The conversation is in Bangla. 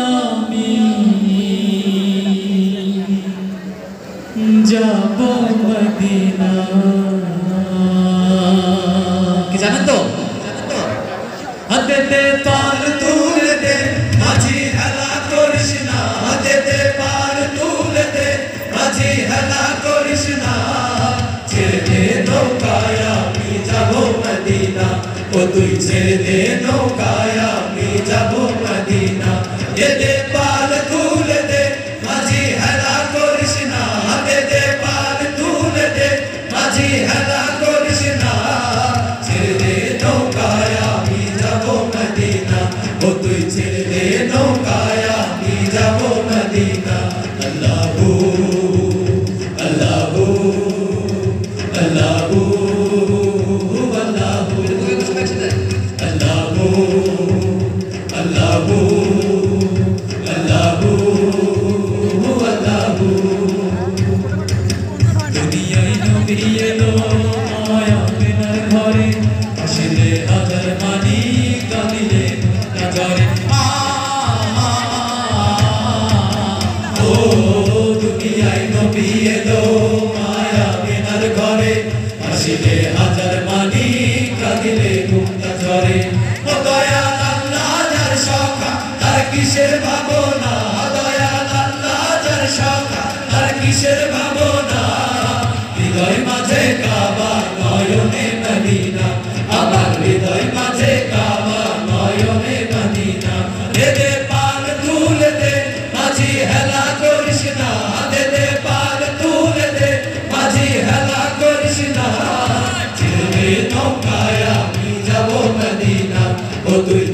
আমি যাব মদিনা। কি জানেন তো? হাতে পার তুলে দে মাঝি হেলা করিস না, হাতে পার তুলে দে মাঝি হেলা করিস না। ছেড়ে দে নৌকায় আমি যাব মদিনা, ও তুই ছেড়ে দে নৌকায় আমি যাব মদিনা। দে পার তুলে দে মাঝি হেলা করিস না, হাতে পার তুলে দে মাঝি হেলা করিস না। ছেড়ে দে নৌকায় আমি যাব মদিনা, ও তুই ছেড়ে দে নৌকায় আমি যাব মদিনা। আল্লাহু আল্লাহু আল্লাহু আল্লাহু আল্লাহু আল্লাহু আল্লাহু আল্লাহু। দুনিয়ায় নবী এলো মায়াবিনার ঘরে, আসিলে হাজার মানি কাঁদিলে নজরে। ও দুনিয়ায় নবী এলো মায়াবিনার ঘরে, আসিলে হাজার মানি কাঁদিলে ঘুমটা ঝরে। ও দয়াল আল্লাহ যার সখা তার কিসের ভাবনা, দয়াল আল্লাহ যার সখা তার কিসের ভাবনা। হৃদয় মাঝে কাবা নয়নে মদিনা, আমার হৃদয় মাঝে কাবা নয়নে মদিনা। দে পার তুলে দে মাঝি হেলা করিস না, দে পার তুলে দে মাঝি হেলা করিস না। ছেড়ে দে নৌকায় আমি যাব মদিনা, ও তুই